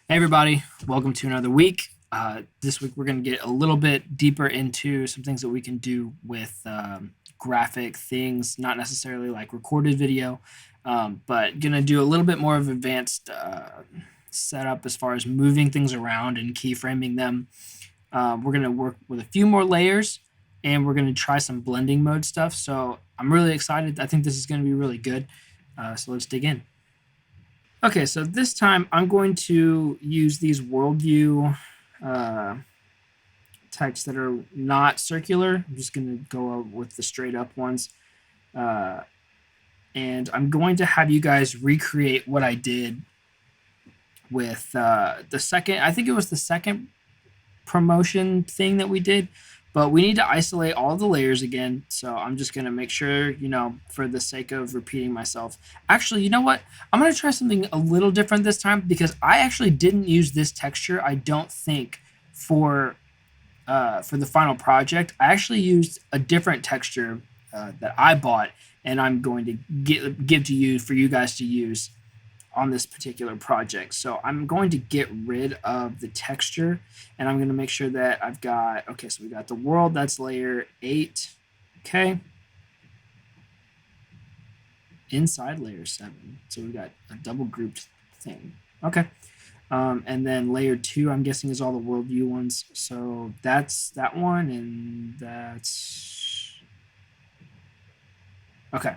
Hey everybody, welcome to another week. This week we're going to get a little bit deeper into some things that we can do with graphic things, not necessarily like recorded video, but going to do a little bit more of advanced setup as far as moving things around and keyframing them. We're going to work with a few more layers and we're going to try some blending mode stuff. So I'm really excited. I think this is going to be really good. So let's dig in. Okay, so this time I'm going to use these worldview uh, types that are not circular. I'm just going to go with the straight up ones. Uh, and I'm going to have you guys recreate what I did with the second, I think it was the second promotion thing that we did, but we need to isolate all the layers again. So I'm just going to make sure, for the sake of repeating myself. Actually, you know what? I'm going to try something a little different this time because I actually didn't use this texture, I don't think, for the final project. I actually used a different texture that I bought, and I'm going to give to you for you guys to use on this particular project. So I'm going to get rid of the texture, and I'm going to make sure that I've got, okay, so we got the world, that's layer 8. Okay. Inside layer 7. So we got a double grouped thing. Okay. And then layer 2, I'm guessing, is all the worldview ones. So that's that one, and that's okay.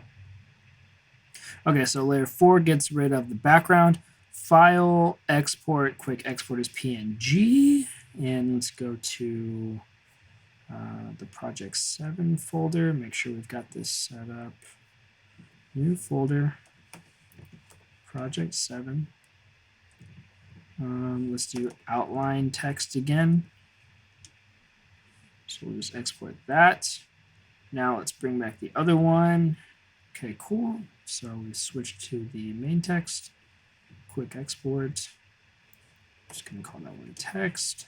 Okay, so layer 4 gets rid of the background. File, export, quick export is PNG. And let's go to the project 7 folder. Make sure we've got this set up. New folder, project 7. Let's do outline text again. So we'll just export that. Now let's bring back the other one. Okay, cool. So we switch to the main text, quick export. Just gonna call that one text.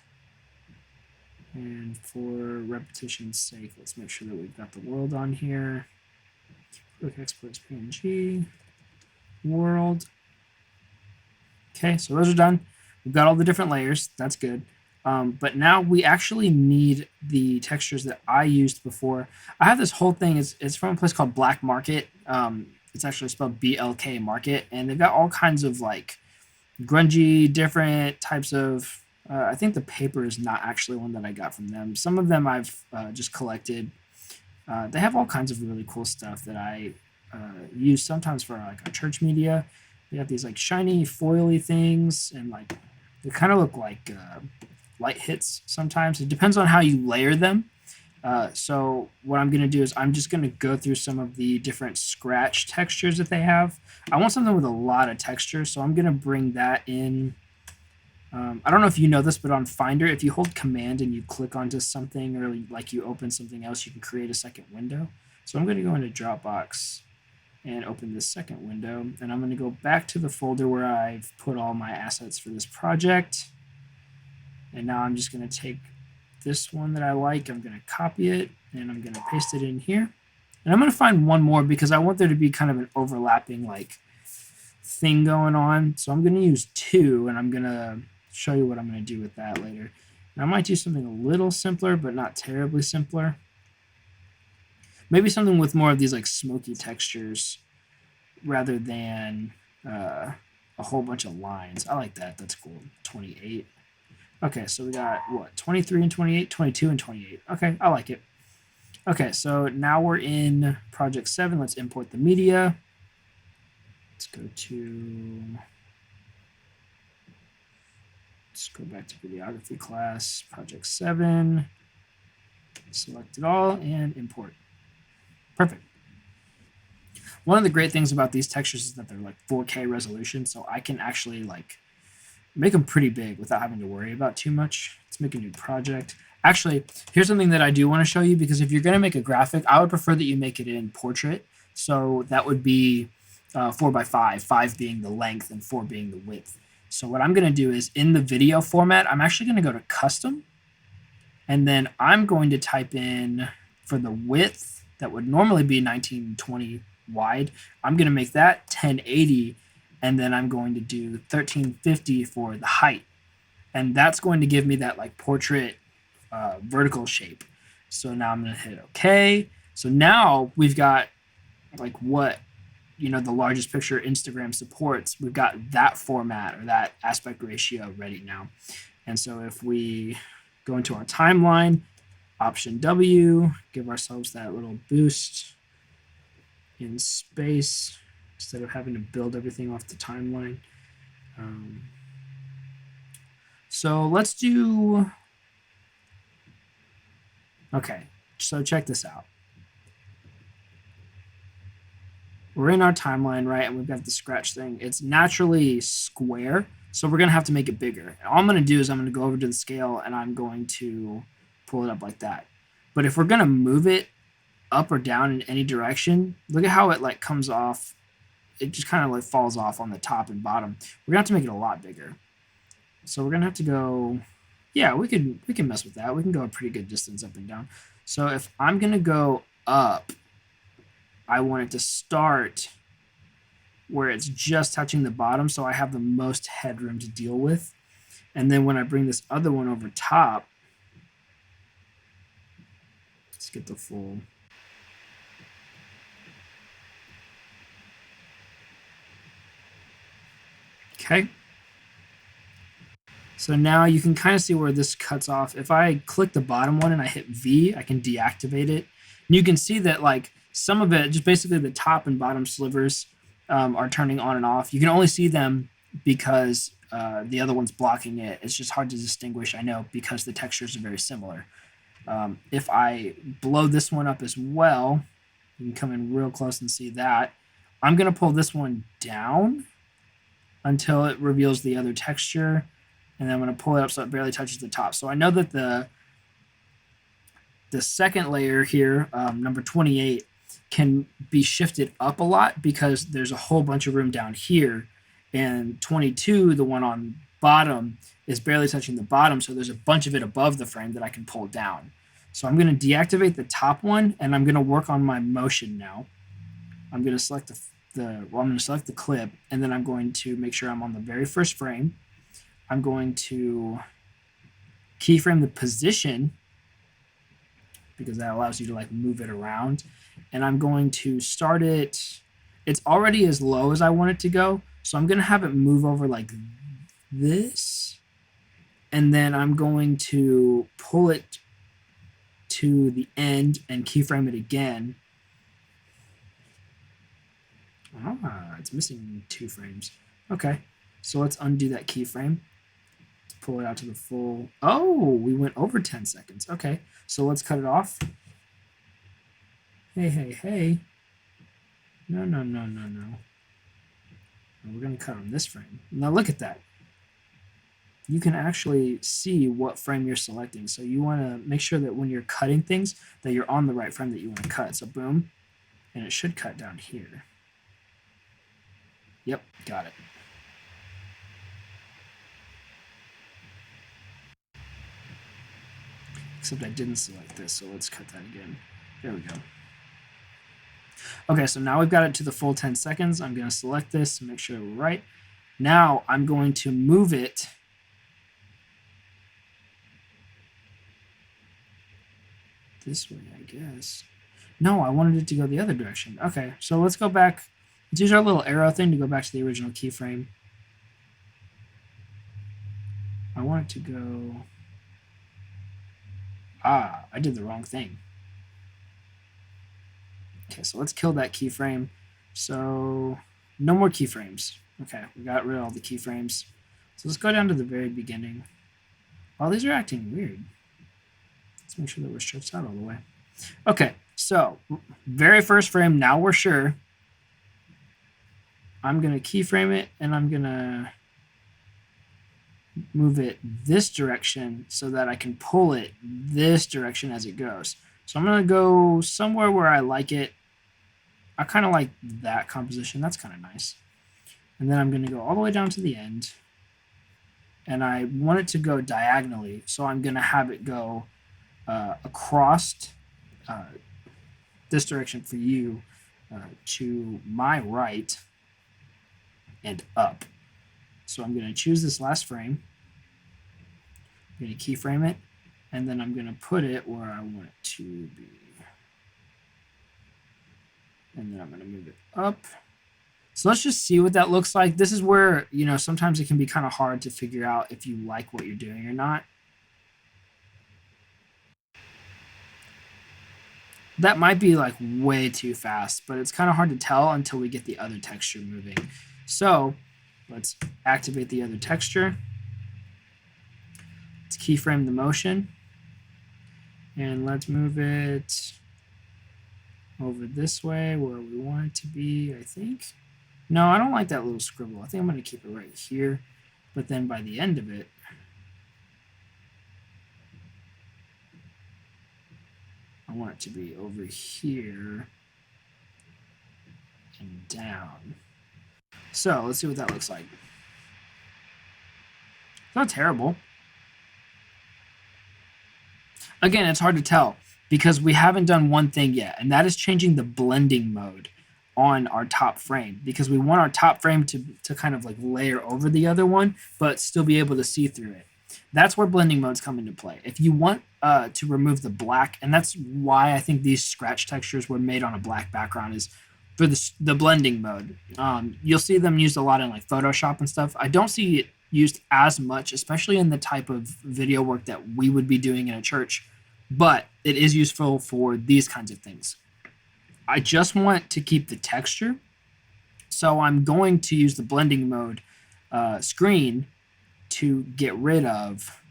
And for repetition's sake, let's make sure that we've got the world on here. Quick export is PNG, world. Okay, so those are done. We've got all the different layers. That's good. But now we actually need the textures that I used before. I have this whole thing. It's from a place called Black Market. It's actually spelled BLK Market, and they've got all kinds of like grungy, different types of. I think the paper is not actually one that I got from them. Some of them I've just collected. They have all kinds of really cool stuff that I use sometimes for like our church media. They have these like shiny foily things, and like they kind of look like light hits sometimes. It depends on how you layer them. So what I'm going to do is I'm just going to go through some of the different scratch textures that they have. I want something with a lot of texture, so I'm going to bring that in. I don't know if you know this, but on Finder, if you hold Command and you click onto something, or like you open something else, you can create a second window. So I'm going to go into Dropbox and open this second window, and I'm going to go back to the folder where I've put all my assets for this project. And now I'm just going to take this one that I like, I'm going to copy it, and I'm going to paste it in here. And I'm going to find one more because I want there to be kind of an overlapping like thing going on. So I'm going to use 2, and I'm going to show you what I'm going to do with that later. And I might do something a little simpler, but not terribly simpler. Maybe something with more of these like smoky textures rather than a whole bunch of lines. I like that. That's cool. 28. Okay, so we got what? 23 and 28, 22 and 28. Okay, I like it. Okay, so now we're in project 7. Let's import the media. Let's go back to videography class, project 7. Select it all and import. Perfect. One of the great things about these textures is that they're like 4K resolution, so I can actually like make them pretty big without having to worry about too much. Let's make a new project. Actually, here's something that I do want to show you, because if you're going to make a graphic, I would prefer that you make it in portrait. So that would be 4x5, 5 being the length and 4 being the width. So what I'm going to do is in the video format, I'm actually going to go to custom, and then I'm going to type in for the width that would normally be 1920 wide. I'm going to make that 1080, and then I'm going to do 1350 for the height. And that's going to give me that like portrait vertical shape. So now I'm going to hit OK. So now we've got like what the largest picture Instagram supports. We've got that format or that aspect ratio ready now. And so if we go into our timeline, Option W, give ourselves that little boost in space instead of having to build everything off the timeline. So let's do. Okay, so check this out. We're in our timeline, right? And we've got the scratch thing. It's naturally square, so we're going to have to make it bigger. All I'm going to do is I'm going to go over to the scale and I'm going to pull it up like that. But if we're going to move it up or down in any direction, look at how it like comes off. It just kind of like falls off on the top and bottom. We're going to have to make it a lot bigger. So we're going to have to go, yeah, we can mess with that. We can go a pretty good distance up and down. So if I'm going to go up, I want it to start where it's just touching the bottom, so I have the most headroom to deal with. And then when I bring this other one over top, let's get the full. Okay. So now you can kind of see where this cuts off. If I click the bottom one and I hit V, I can deactivate it. And you can see that like some of it, just basically the top and bottom slivers are turning on and off. You can only see them because the other one's blocking it. It's just hard to distinguish, I know, because the textures are very similar. If I blow this one up as well, you can come in real close and see that. I'm going to pull this one down until it reveals the other texture. And then I'm going to pull it up so it barely touches the top. So I know that the second layer here, number 28, can be shifted up a lot because there's a whole bunch of room down here. And 22, the one on bottom, is barely touching the bottom. So there's a bunch of it above the frame that I can pull down. So I'm going to deactivate the top one, and I'm going to work on my motion now. I'm going to select I'm going to select the clip, and then I'm going to make sure I'm on the very first frame. I'm going to keyframe the position because that allows you to like move it around. And I'm going to start it. It's already as low as I want it to go. So I'm going to have it move over like this. And then I'm going to pull it to the end and keyframe it again. It's missing 2 frames. Okay, so let's undo that keyframe. Pull it out to the full. Oh, we went over 10 seconds. Okay, so let's cut it off. Hey. No. We're going to cut on this frame. Now look at that. You can actually see what frame you're selecting. So you want to make sure that when you're cutting things that you're on the right frame that you want to cut. So boom, and it should cut down here. Yep, got it. Except I didn't select this, so let's cut that again. There we go. Okay, so now we've got it to the full 10 seconds. I'm going to select this to make sure we're right. Now I'm going to move it this way, I guess. No, I wanted it to go the other direction. Okay, so let's go back. Let's use our little arrow thing to go back to the original keyframe. I want it to go... I did the wrong thing. Okay, so let's kill that keyframe. So no more keyframes. Okay, we got rid of all the keyframes. So let's go down to the very beginning. Oh, these are acting weird. Let's make sure that we're stretched out all the way. Okay, so very first frame, now we're sure. I'm going to keyframe it, and I'm going to move it this direction so that I can pull it this direction as it goes. So I'm going to go somewhere where I like it. I kind of like that composition. That's kind of nice. And then I'm going to go all the way down to the end. And I want it to go diagonally. So I'm going to have it go across this direction for you to my right and up. So I'm going to choose this last frame. I'm going to keyframe it, and then I'm going to put it where I want it to be. And then I'm going to move it up. So let's just see what that looks like. This is where, you know, sometimes it can be kind of hard to figure out if you like what you're doing or not. That might be like way too fast, but it's kind of hard to tell until we get the other texture moving. So let's activate the other texture. Let's keyframe the motion. And let's move it over this way where we want it to be, I think. No, I don't like that little scribble. I think I'm going to keep it right here. But then by the end of it, I want it to be over here and down. So let's see what that looks like. It's not terrible. Again, it's hard to tell because we haven't done one thing yet, and that is changing the blending mode on our top frame, because we want our top frame to kind of like layer over the other one, but still be able to see through it. That's where blending modes come into play. If you want to remove the black, and that's why I think these scratch textures were made on a black background, is for the blending mode. You'll see them used a lot in like Photoshop and stuff. I don't see it used as much, especially in the type of video work that we would be doing in a church, but it is useful for these kinds of things. I just want to keep the texture, so I'm going to use the blending mode screen to get rid of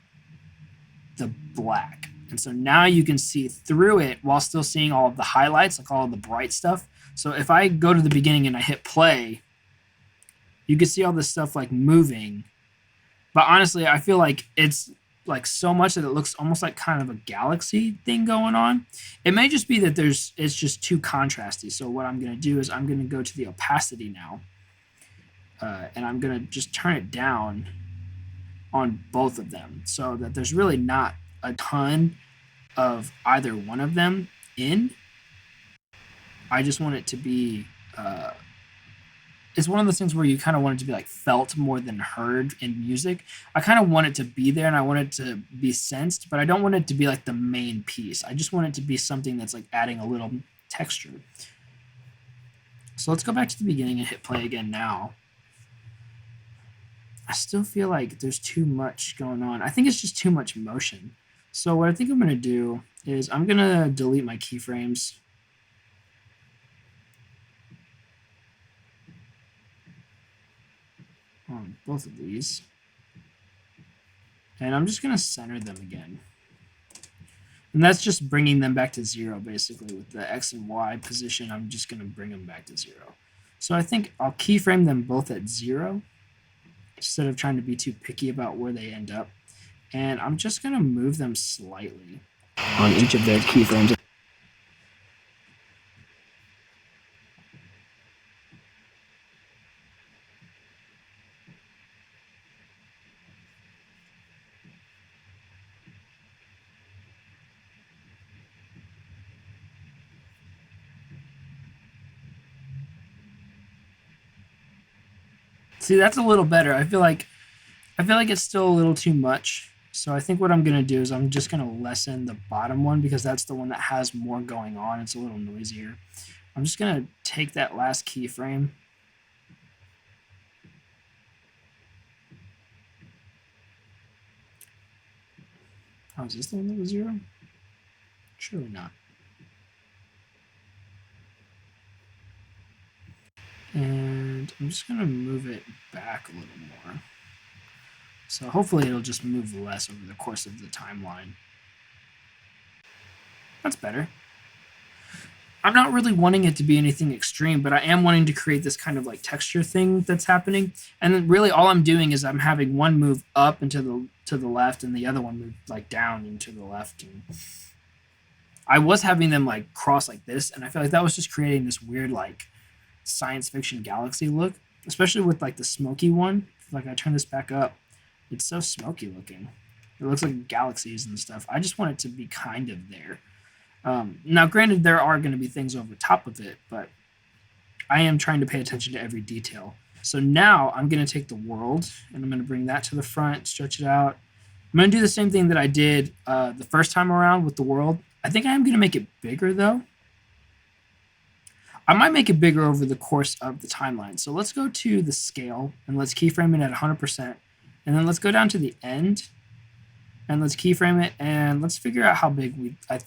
the black. And so now you can see through it while still seeing all of the highlights, like all of the bright stuff. So if I go to the beginning and I hit play, you can see all this stuff like moving. But honestly, I feel like it's like so much that it looks almost like kind of a galaxy thing going on. It may just be that it's just too contrasty. So what I'm going to do is I'm going to go to the opacity now. And I'm going to just turn it down on both of them so that there's really not a ton of either one of them in. I just want it to be it's one of those things where you kind of want it to be like felt more than heard in music. I kind of want it to be there and I want it to be sensed, but I don't want it to be like the main piece. I just want it to be something that's like adding a little texture. So let's go back to the beginning and hit play again now. I still feel like there's too much going on. I think it's just too much motion. So what I think I'm going to do is I'm going to delete my keyframes. On both of these. And I'm just going to center them again. And that's just bringing them back to 0, basically. With the X and Y position, I'm just going to bring them back to 0. So I think I'll keyframe them both at 0, instead of trying to be too picky about where they end up. And I'm just going to move them slightly on each of their keyframes. See, that's a little better. I feel like it's still a little too much. So I think what I'm going to do is I'm just going to lessen the bottom one because that's the one that has more going on. It's a little noisier. I'm just going to take that last keyframe. Oh, is this the one that was 0? Surely not. And I'm just going to move it back a little more. So hopefully it'll just move less over the course of the timeline. That's better. I'm not really wanting it to be anything extreme, but I am wanting to create this kind of like texture thing that's happening. And then really all I'm doing is I'm having one move up and to the left and the other one move like down and to the left. And I was having them like cross like this, and I feel like that was just creating this weird like science fiction galaxy look, especially with like the smoky one. Like I turn this back up, it's so smoky looking. It looks like galaxies and stuff. I just want it to be kind of there. Now, granted, there are going to be things over top of it, but I am trying to pay attention to every detail. So now I'm going to take the world and I'm going to bring that to the front, stretch it out, I'm going to do the same thing that I did the first time around with the world. I think I am going to make it bigger, though. I might make it bigger over the course of the timeline. So let's go to the scale, and let's keyframe it at 100%. And then let's go down to the end, and let's keyframe it, and let's figure out how big I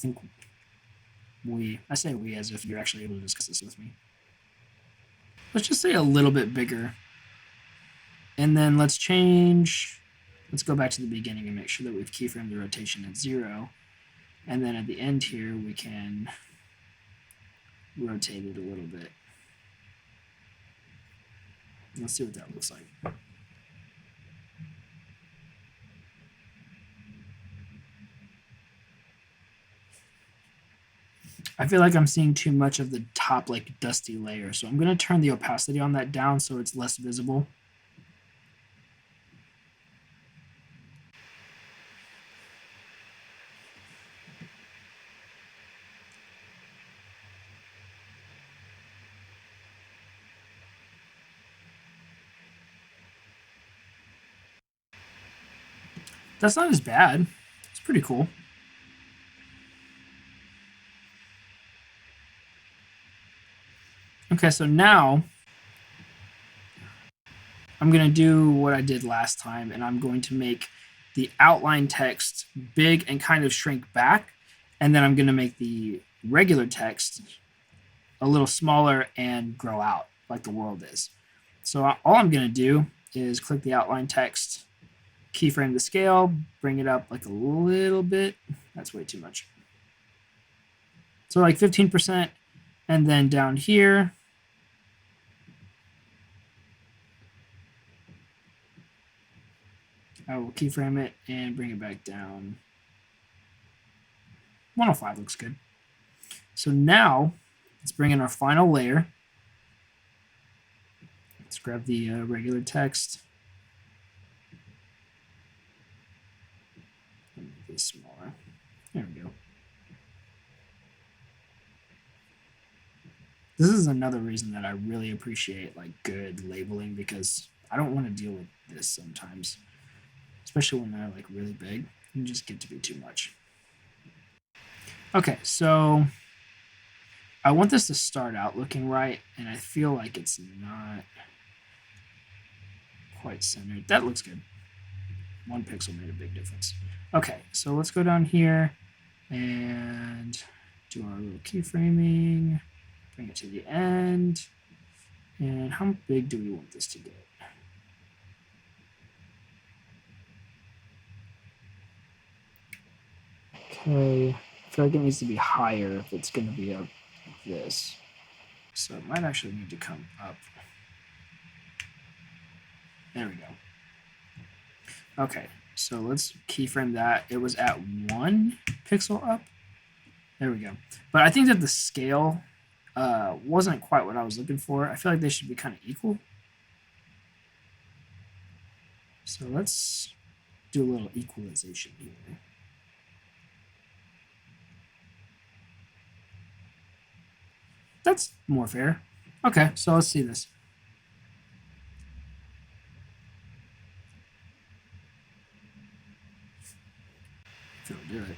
say we as if you're actually able to discuss this with me. Let's just say a little bit bigger. And then let's go back to the beginning and make sure that we've keyframed the rotation at 0. And then at the end here, we can rotate it a little bit. Let's see what that looks like. I feel like I'm seeing too much of the top like dusty layer. So I'm going to turn the opacity on that down so it's less visible. That's not as bad. It's pretty cool. Okay, so now I'm going to do what I did last time, and I'm going to make the outline text big and kind of shrink back, and then I'm going to make the regular text a little smaller and grow out like the world is. So all I'm going to do is click the outline text, keyframe the scale, bring it up like a little bit. That's way too much. So like 15%, and then down here, I will keyframe it and bring it back down. 105 looks good. So now let's bring in our final layer. Let's grab the regular text. Make this smaller. There we go. This is another reason that I really appreciate like good labeling, because I don't want to deal with this sometimes, especially when they're like really big and just get to be too much. Okay, so I want this to start out looking right, and I feel like it's not quite centered. That looks good. 1 pixel made a big difference. Okay, so let's go down here and do our little keyframing, bring it to the end. And how big do we want this to get? Okay, I feel like it needs to be higher if it's going to be up like this. So it might actually need to come up. There we go. Okay, so let's keyframe that. It was at 1 pixel up. There we go. But I think that the scale wasn't quite what I was looking for. I feel like they should be kind of equal. So let's do a little equalization here. That's more fair. Okay, so let's see this. If it'll do it.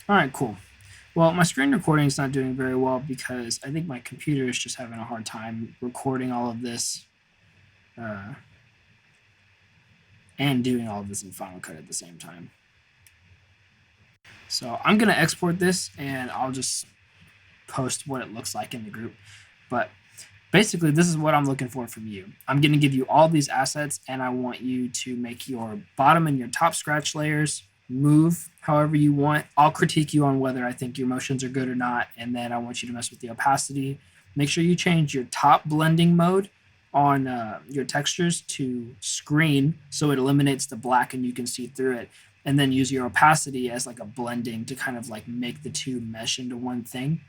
All right, cool. Well, my screen recording is not doing very well because I think my computer is just having a hard time recording all of this and doing all of this in Final Cut at the same time. So I'm going to export this and I'll just post what it looks like in the group. But basically, this is what I'm looking for from you. I'm going to give you all these assets, and I want you to make your bottom and your top scratch layers move however you want. I'll critique you on whether I think your motions are good or not, and then I want you to mess with the opacity. Make sure you change your top blending mode on your textures to screen so it eliminates the black and you can see through it, and then use your opacity as like a blending to kind of like make the two mesh into one thing.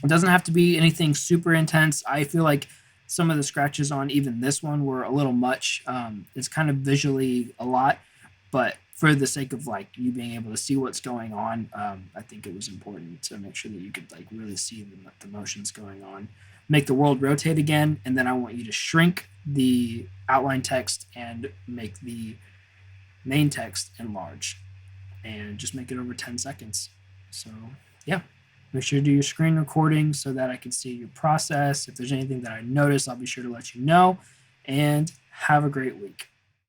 It doesn't have to be anything super intense. I feel like some of the scratches on even this one were a little much. It's kind of visually a lot, but for the sake of like you being able to see what's going on, I think it was important to make sure that you could like really see the motions going on. make the world rotate again, and then I want you to shrink the outline text and make the main text enlarge, and just make it over 10 seconds. So yeah, make sure to do your screen recording so that I can see your process. If there's anything that I notice, I'll be sure to let you know, and have a great week.